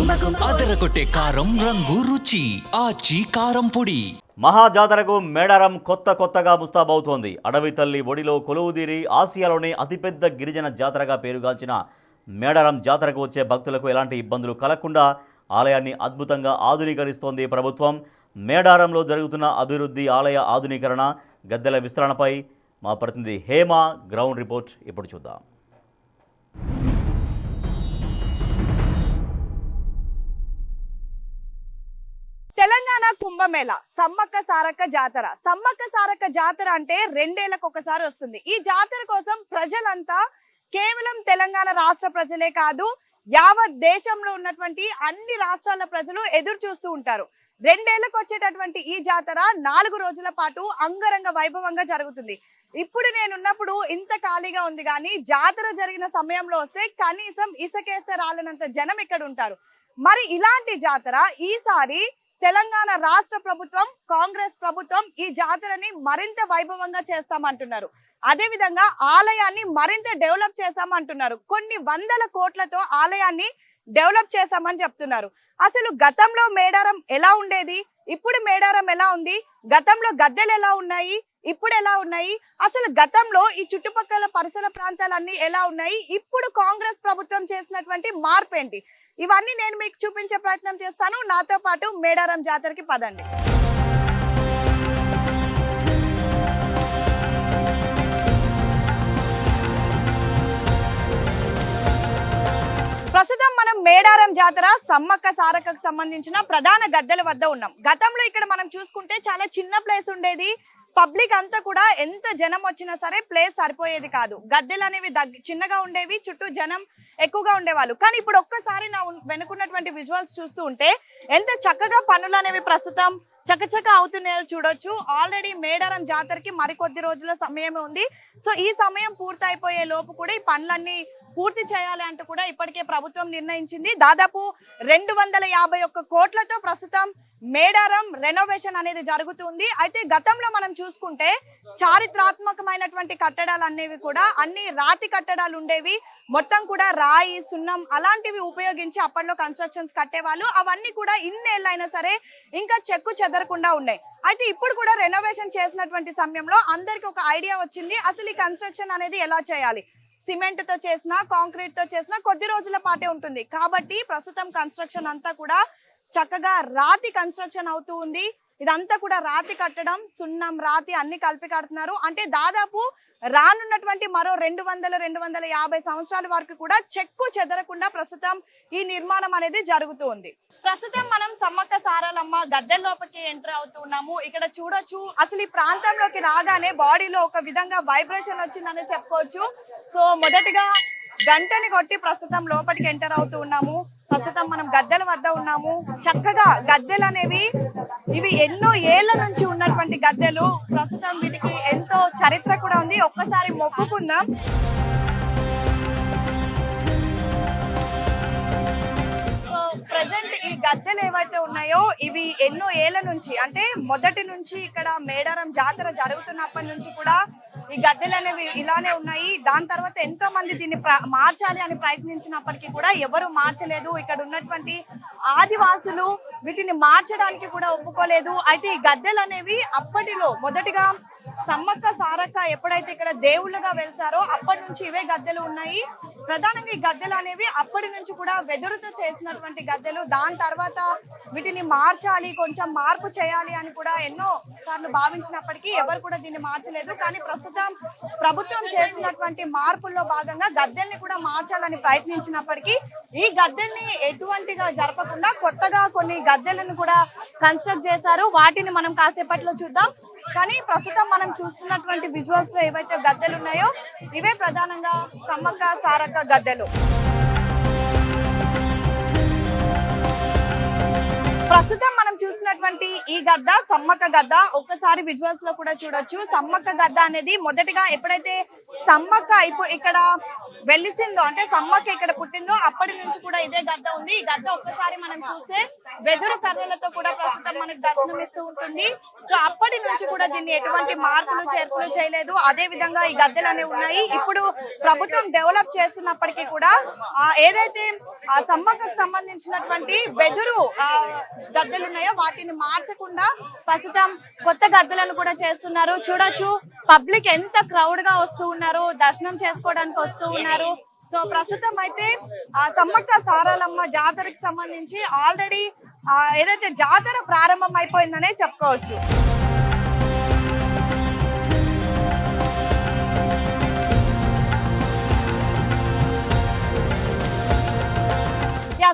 అదరగొట్టే కారం రంగు రుచి ఆచి కారం పొడి. మహాజాతరకు మేడారం కొత్తగా ముస్తాబవుతోంది. అడవి తల్లి ఒడిలో కొలువుదీరి ఆసియాలోనే అతిపెద్ద గిరిజన జాతరగా పేరుగాంచిన మేడారం జాతరకు వచ్చే భక్తులకు ఎలాంటి ఇబ్బందులు కలగకుండా ఆలయాన్ని అద్భుతంగా ఆధునీకరిస్తోంది ప్రభుత్వం. మేడారంలో జరుగుతున్న అభివృద్ధి, ఆలయ ఆధునీకరణ, గద్దెల విస్తరణపై మా ప్రతినిధి హేమ గ్రౌండ్ రిపోర్ట్ ఇప్పుడు చూద్దాం. తెలంగాణ కుంభమేళ సమ్మక్క సారక్క జాతర అంటే 2 ఏళ్లకు ఒకసారి వస్తుంది. ఈ జాతర కోసం ప్రజలంతా కేవలం తెలంగాణ రాష్ట్ర ప్రజలే కాదు, యావత్ దేశంలో ఉన్నటువంటి అన్ని రాష్ట్రాల ప్రజలు ఎదురు చూస్తూ ఉంటారు. 2 ఏళ్లకు వచ్చేటటువంటి ఈ జాతర 4 రోజుల పాటు అంగరంగ వైభవంగా జరుగుతుంది. ఇప్పుడు నేనున్నప్పుడు ఇంత ఖాళీగా ఉంది, కానీ జాతర జరిగిన సమయంలో వస్తే కనీసం ఇసుకేస్తే రాలనంత జనం ఇక్కడ ఉంటారు. మరి ఇలాంటి జాతర ఈసారి తెలంగాణ రాష్ట్ర ప్రభుత్వం, కాంగ్రెస్ ప్రభుత్వం ఈ జాతరని మరింత వైభవంగా చేస్తామంటున్నారు. అదే విధంగా ఆలయాన్ని మరింత డెవలప్ చేస్తామంటున్నారు. కొన్ని వందల కోట్లతో ఆలయాన్ని డెవలప్ చేస్తామని చెప్తున్నారు. అసలు గతంలో మేడారం ఎలా ఉండేది, ఇప్పుడు మేడారం ఎలా ఉంది, గతంలో గద్దెలు ఎలా ఉన్నాయి, ఇప్పుడు ఎలా ఉన్నాయి, అసలు గతంలో ఈ చుట్టుపక్కల పరిసర ప్రాంతాలన్నీ ఎలా ఉన్నాయి, ఇప్పుడు కాంగ్రెస్ ప్రభుత్వం చేసినటువంటి మార్పు ఏంటి, ఇవన్నీ నేను మీకు చూపించే ప్రయత్నం చేస్తాను. నాతో పాటు మేడారం జాతరకి పదండి. ప్రస్తుతం మనం మేడారం జాతర సమ్మక్క సారక్కకు సంబంధించిన ప్రధాన గద్దెల వద్ద ఉన్నాం. గతంలో ఇక్కడ మనం చూసుకుంటే చాలా చిన్న ప్లేస్ ఉండేది. పబ్లిక్ అంతా కూడా ఎంత జనం వచ్చినా సరే ప్లేస్ సరిపోయేది కాదు. గద్దెలు అనేవి చిన్నగా ఉండేవి, చుట్టూ జనం ఎక్కువగా ఉండేవాళ్ళు. కానీ ఇప్పుడు ఒక్కసారి నా వెనుకున్నటువంటి విజువల్స్ చూస్తూ ఉంటే ఎంత చక్కగా పనులు అనేవి ప్రస్తుతం చకచక అవుతున్నాయో చూడొచ్చు. ఆల్రెడీ మేడారం జాతరకి మరికొద్ది రోజుల సమయమే ఉంది. సో ఈ సమయం పూర్తి అయిపోయే లోపు కూడా ఈ పనులన్నీ పూర్తి చేయాలి అంటూ కూడా ఇప్పటికే ప్రభుత్వం నిర్ణయించింది. దాదాపు 251 కోట్లతో ప్రస్తుతం మేడారం రెనోవేషన్ అనేది జరుగుతుంది. అయితే గతంలో మనం చూసుకుంటే చారిత్రాత్మకమైనటువంటి కట్టడాలు అనేవి కూడా అన్ని రాతి కట్టడాలు ఉండేవి. మొత్తం కూడా రాయి, సున్నం అలాంటివి ఉపయోగించి అప్పట్లో కన్స్ట్రక్షన్స్ కట్టేవాళ్ళు. అవన్నీ కూడా ఇన్నేళ్ళైనా సరే ఇంకా చెక్కు చెదరకుండా ఉన్నాయి. అయితే ఇప్పుడు కూడా రెనోవేషన్ చేసినటువంటి సమయంలో అందరికి ఒక ఐడియా వచ్చింది, అసలు ఈ కన్స్ట్రక్షన్ అనేది ఎలా చేయాలి. సిమెంట్ తో చేసినా, కాంక్రీట్ తో చేసినా కొద్ది రోజుల పాటే ఉంటుంది. కాబట్టి ప్రస్తుతం కన్స్ట్రక్షన్ అంతా కూడా చక్కగా రాతి కన్స్ట్రక్షన్ అవుతూ ఉంది. ఇదంతా కూడా రాతి కట్టడం, సున్నం, రాతి అన్ని కలిపి కడుతున్నారు. అంటే దాదాపు రానున్నటువంటి మరో 200-250 సంవత్సరాల వరకు కూడా చెక్కు చెదరకుండా ప్రస్తుతం ఈ నిర్మాణం అనేది జరుగుతూ ఉంది. ప్రస్తుతం మనం సమ్మక్క సారలమ్మ గద్దె లోపలికి ఎంటర్ అవుతున్నాము. ఇక్కడ చూడొచ్చు, అసలు ఈ ప్రాంతంలోకి రాగానే బాడీలో ఒక విధంగా వైబ్రేషన్ వచ్చిందని చెప్పుకోవచ్చు. సో మొదటిగా గంటని కొట్టి ప్రస్తుతం లోపలికి ఎంటర్ అవుతూ ఉన్నాము. ప్రస్తుతం మనం గద్దెల వద్ద ఉన్నాము. చక్కగా గద్దెలు అనేవి ఇవి ఎన్నో ఏళ్ల నుంచి ఉన్నటువంటి గద్దెలు. ప్రస్తుతం వీటికి ఎంతో చరిత్ర కూడా ఉంది. ఒక్కసారి మొక్కుకుందాం. సో ప్రజెంట్ ఈ గద్దెలు ఏవైతే ఉన్నాయో ఇవి ఎన్నో ఏళ్ల నుంచి, అంటే మొదటి నుంచి ఇక్కడ మేడారం జాతర జరుగుతున్నప్పటి నుంచి కూడా ఈ గద్దెలు అనేవి ఇలానే ఉన్నాయి. దాని తర్వాత ఎంతో మంది దీన్ని మార్చాలి అని ప్రయత్నించినప్పటికీ కూడా ఎవరు మార్చలేదు. ఇక్కడ ఉన్నటువంటి ఆదివాసులు వీటిని మార్చడానికి కూడా ఒప్పుకోలేదు. అయితే ఈ గద్దెలు అనేవి అప్పటిలో మొదటిగా సమ్మక్క సారక్క ఎప్పుడైతే ఇక్కడ దేవుళ్ళగా వెలిసారో అప్పటి నుంచి ఇవే గద్దెలు ఉన్నాయి. ప్రధానంగా ఈ గద్దెలు అనేవి అప్పటి నుంచి కూడా వెదురుతో చేసినటువంటి గద్దెలు. దాని తర్వాత వీటిని మార్చాలి, కొంచెం మార్పు చేయాలి అని కూడా ఎన్నో సార్లు భావించినప్పటికీ ఎవరు కూడా దీన్ని మార్చలేదు. కానీ ప్రస్తుతం ప్రభుత్వం చేసినటువంటి మార్పుల్లో భాగంగా గద్దెల్ని కూడా మార్చాలని ప్రయత్నించినప్పటికీ ఈ గద్దెల్ని ఎటువంటిగా జరపకుండా కొత్తగా కొన్ని గద్దెలను కూడా కన్స్ట్రక్ట్ చేశారు. వాటిని మనం కాసేపట్లో చూద్దాం. కానీ ప్రస్తుతం మనం చూస్తున్నటువంటి విజువల్స్ లో ఏవైతే గద్దెలు ఉన్నాయో ఇవే ప్రధానంగా సమ్మక్క సారక్క గద్దెలు. ప్రస్తుతం మనం చూస్తున్న చూస్తున్నటువంటి ఈ గద్ద సమ్మక్క గద్ద. ఒక్కసారి విజువల్స్ లో కూడా చూడొచ్చు. సమ్మక్క గద్ద అనేది మొదటిగా ఎప్పుడైతే సమ్మక్క ఇక్కడ వెలిసిందో, అంటే సమ్మక్క ఇక్కడ పుట్టిందో, అప్పటి నుంచి కూడా ఇదే గద్ద ఉంది. ఈ గద్ద ఒక్కసారి మనం చూస్తే వెదురు కర్రలతో కూడా ప్రస్తుతం మనకు దర్శనం ఇస్తూ ఉంటుంది. సో అప్పటి నుంచి కూడా దీన్ని ఎటువంటి మార్పులు చేర్పులు చేయలేదు. అదే విధంగా ఈ గద్దెలు అనేవి ఉన్నాయి. ఇప్పుడు ప్రభుత్వం డెవలప్ చేస్తున్నప్పటికీ కూడా ఏదైతే ఆ సమ్మక్కకు సంబంధించినటువంటి వెదురు గద్దెలు ఉన్నాయో వాటిని మార్చకుండా ప్రస్తుతం కొత్త గద్దెలను కూడా చేస్తున్నారు. చూడొచ్చు పబ్లిక్ ఎంత క్రౌడ్ గా వస్తూ ఉన్నారు, దర్శనం చేసుకోవడానికి వస్తూ ఉన్నారు. సో ప్రస్తుతం అయితే ఆ సమ్మక్క సారాలమ్మ జాతరకి సంబంధించి ఆల్రెడీ ఏదైతే జాతర ప్రారంభం అయిపోయిందనే చెప్పుకోవచ్చు.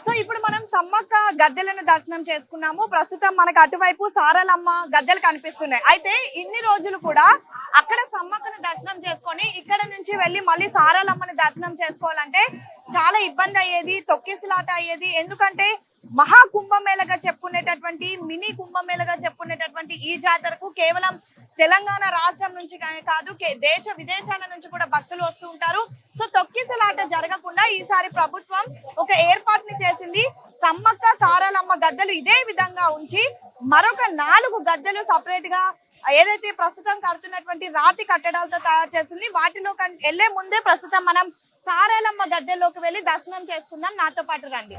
సో ఇప్పుడు మనం సమ్మక్క గద్దెలను దర్శనం చేసుకున్నాము. ప్రస్తుతం మనకు అటువైపు సారాలమ్మ గద్దెలు కనిపిస్తున్నాయి. అయితే ఇన్ని రోజులు కూడా అక్కడ సమ్మక్కను దర్శనం చేసుకొని ఇక్కడ నుంచి వెళ్ళి మళ్ళీ సారాలమ్మని దర్శనం చేసుకోవాలంటే చాలా ఇబ్బంది అయ్యేది, తొక్కిసలాట అయ్యేది. ఎందుకంటే మహా కుంభమేళగా చెప్పుకునేటటువంటి, మినీ కుంభమేళగా చెప్పుకునేటటువంటి ఈ జాతరకు కేవలం తెలంగాణ రాష్ట్రం నుంచి కాదు, దేశ విదేశాల నుంచి కూడా భక్తులు వస్తూ ఉంటారు. సో తొక్కిసలాట జరగకుండా ఈసారి ప్రభుత్వం ఒక ఏర్పాటుని చేసింది. సమ్మక్క సారాలమ్మ గద్దెలు ఇదే విధంగా ఉంచి మరొక 4 గద్దెలు సపరేట్ గా ఏదైతే ప్రస్తుతం కడుతున్నటువంటి రాతి కట్టడాలతో తయారు చేసింది. వాటిలో వెళ్లే ముందే ప్రస్తుతం మనం సారాలమ్మ గద్దెల్లోకి వెళ్ళి దర్శనం చేసుకుందాం. నాతో పాటు రండి.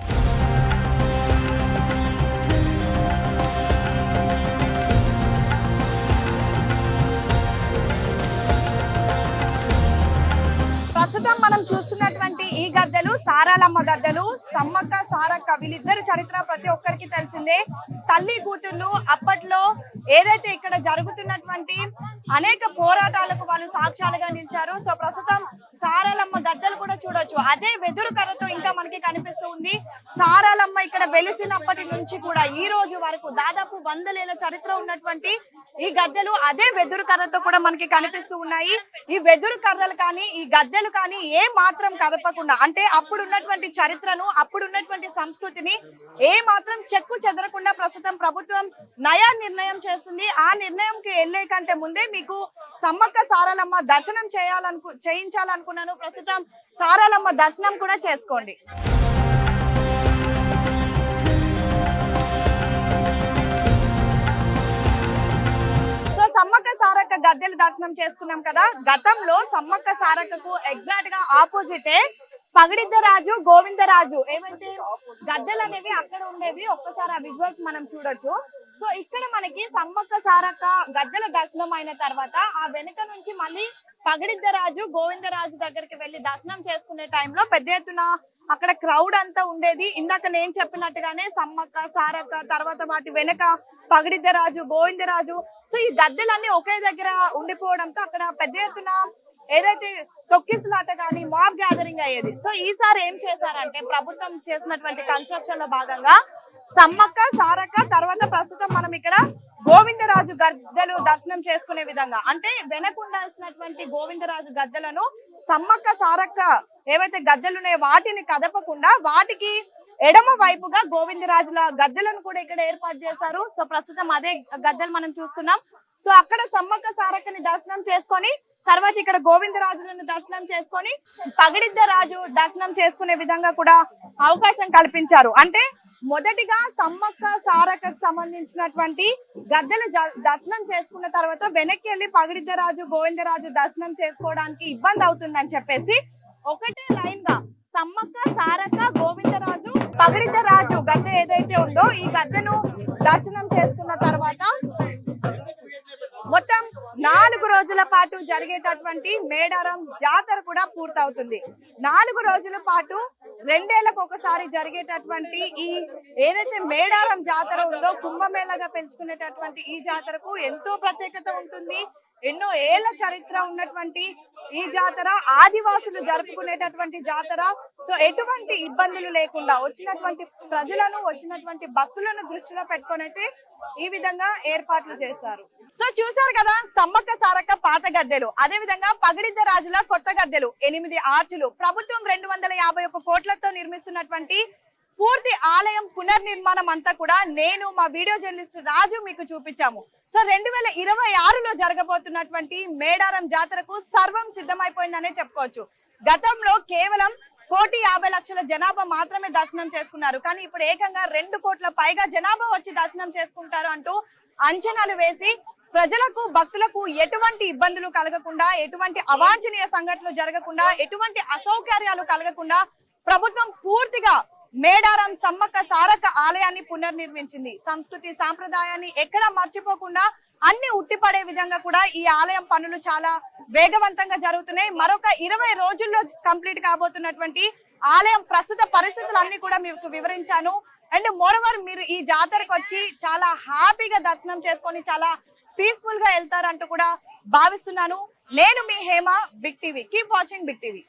ప్రస్తుతం మనం చూస్తున్నటువంటి ఈ గద్దెలు సారాలమ్మ గద్దెలు. సమ్మక్క సారక్క వీళ్ళిద్దరి చరిత్ర ప్రతి ఒక్కరికి తెలిసిందే. తల్లి కూతుర్లు అప్పట్లో ఏదైతే ఇక్కడ జరుగుతున్నటువంటి అనేక పోరాటాలకు వాళ్ళు సాక్ష్యాలుగా నిలిచారు. సో ప్రస్తుతం సారాలమ్మ గద్దెలు కూడా చూడొచ్చు. అదే వెదురు కర్రతో ఇంకా మనకి కనిపిస్తూ ఉంది. సారాలమ్మ ఇక్కడ వెలిసినప్పటి నుంచి కూడా ఈ రోజు వరకు దాదాపు 100 ఏళ్ల చరిత్ర ఉన్నటువంటి ఈ గద్దెలు అదే వెదురు కర్రతో కూడా మనకి కనిపిస్తూ ఉన్నాయి. ఈ వెదురు కర్రలు కానీ ఈ గద్దెలు కానీ ఏ మాత్రం కదపకుండా, అంటే అప్పుడు ఉన్నటువంటి చరిత్రను, అప్పుడు ఉన్నటువంటి సంస్కృతిని ఏ మాత్రం చెక్కు చెదరకుండా ప్రస్తుతం ప్రభుత్వం నయా నిర్ణయం చేస్తుంది. ఆ నిర్ణయంకి వెళ్లే కంటే ముందే మీకు సమ్మక్క సారాలమ్మ దర్శనం చేయించాలనుకున్నాను. ప్రస్తుతం సారాలమ్మ దర్శనం కూడా చేసుకోండి. సమ్మక్క సారక్క గద్దెలు దర్శనం చేసుకున్నాం కదా. గతంలో సమ్మక్క సారక్కకు ఎగ్జాక్ట్ గా ఆపోజిటే పగిడిద్దరాజు, గోవిందరాజు ఏమైతే గద్దెలు అనేవి అక్కడ ఉండేవి. ఒక్కసారి ఆ విజువల్స్ మనం చూడొచ్చు. సో ఇక్కడ మనకి సమ్మక్క సారక్క గద్దెల దర్శనం అయిన తర్వాత ఆ వెనుక నుంచి మళ్ళీ పగిడిద్దరాజు, గోవిందరాజు దగ్గరికి వెళ్లి దర్శనం చేసుకునే టైంలో పెద్ద ఎత్తున అక్కడ క్రౌడ్ అంతా ఉండేది. ఇందాక నేను చెప్పినట్టుగానే సమ్మక్క సారక్క తర్వాత వాటి వెనక పగిడిద్దరాజు, గోవిందరాజు. సో ఈ గద్దెలన్నీ ఒకే దగ్గర ఉండిపోవడంతో అక్కడ పెద్ద ఎత్తున ఏదైతే తొక్కిసలాట కానీ మాబ్ గ్యాదరింగ్ అయ్యేది. సో ఈసారి ఏం చేశారంటే ప్రభుత్వం చేసినటువంటి కన్స్ట్రక్షన్ లో భాగంగా సమ్మక్క సారక్క తర్వాత ప్రస్తుతం మనం ఇక్కడ గోవిందరాజు గద్దెలు దర్శనం చేసుకునే విధంగా, అంటే వెనకుండాల్సినటువంటి గోవిందరాజు గద్దెలను సమ్మక్క సారక్క ఏవైతే గద్దెలున్నాయో వాటిని కదపకుండా వాటికి ఎడమ వైపుగా గోవిందరాజుల గద్దెలను కూడా ఇక్కడ ఏర్పాటు చేశారు. సో ప్రస్తుతం అదే గద్దెలు మనం చూస్తున్నాం. సో అక్కడ సమ్మక్క సారక్కని దర్శనం చేసుకొని తర్వాత ఇక్కడ గోవిందరాజులను దర్శనం చేసుకొని పగిడిద్దరాజు దర్శనం చేసుకునే విధంగా కూడా అవకాశం కల్పించారు. అంటే మొదటిగా సమ్మక్క సారక్కకు సంబంధించినటువంటి గద్దెలు దర్శనం చేసుకున్న తర్వాత వెనక్కి వెళ్ళి పగిడిద్దరాజు, గోవిందరాజు దర్శనం చేసుకోవడానికి ఇబ్బంది అవుతుందని చెప్పేసి ఒకటే లైన్ గా సమ్మక్క సారక్క గోవిందరాజు పగిడిద్దరాజు గద్దె ఏదైతే ఉందో ఈ గద్దెను దర్శనం చేసుకున్న తర్వాత మొత్తం 4 రోజుల పాటు జరిగేటటువంటి మేడారం జాతర కూడా పూర్తవుతుంది. 4 రోజుల పాటు 2 ఏళ్లకు ఒకసారి జరిగేటటువంటి ఈ ఏదైతే మేడారం జాతర ఉందో కుంభమేళగా పెంచుకునేటటువంటి ఈ జాతరకు ఎంతో ప్రత్యేకత ఉంటుంది. ఎన్నో ఏళ్ల చరిత్ర ఉన్నటువంటి ఈ జాతర ఆదివాసులు జరుపుకునేటటువంటి జాతర. సో ఎటువంటి ఇబ్బందులు లేకుండా వచ్చినటువంటి ప్రజలను, వచ్చినటువంటి భక్తులను దృష్టిలో పెట్టుకొని అయితే ఈ విధంగా ఏర్పాట్లు చేశారు. సో చూసారు కదా సమ్మక్క సారక్క పాత గద్దెలు, అదే విధంగా పగిడిద్దరాజుల కొత్త గద్దెలు, 8 ఆర్చులు, ప్రభుత్వం 251 కోట్లతో నిర్మిస్తున్నటువంటి పూర్తి ఆలయం పునర్నిర్మాణం అంతా కూడా నేను మా వీడియో జర్నలిస్ట్ రాజు మీకు చూపించాము. సో 2026లో జరగబోతున్నటువంటి మేడారం జాతరకు సర్వం సిద్ధమైపోయిందనే చెప్పుకోవచ్చు. గతంలో కేవలం 1,50,00,000 జనాభా మాత్రమే దర్శనం చేసుకున్నారు. కానీ ఇప్పుడు ఏకంగా 2 కోట్ల పైగా జనాభా వచ్చి దర్శనం చేసుకుంటారు అంటూ అంచనాలు వేసి ప్రజలకు భక్తులకు ఎటువంటి ఇబ్బందులు కలగకుండా, ఎటువంటి అవాంఛనీయ సంఘటనలు జరగకుండా, ఎటువంటి అసౌకర్యాలు కలగకుండా ప్రభుత్వం పూర్తిగా మేడారం సమ్మక్క సారక్క ఆలయాన్ని పునర్నిర్మించింది. సంస్కృతి సాంప్రదాయాన్ని ఎక్కడా మర్చిపోకుండా అన్ని ఉట్టిపడే విధంగా కూడా ఈ ఆలయం పనులు చాలా వేగవంతంగా జరుగుతున్నాయి. మరొక 20 రోజుల్లో కంప్లీట్ కాబోతున్నటువంటి ఆలయం ప్రస్తుత పరిస్థితులన్నీ కూడా మీకు వివరించాను. అండ్ మోరోవర్ మీరు ఈ జాతరకు వచ్చి చాలా హ్యాపీగా దర్శనం చేసుకొని చాలా పీస్ఫుల్ గా వెళ్తారంటూ కూడా భావిస్తున్నాను. నేను మీ Hema, big TV. Keep watching big TV.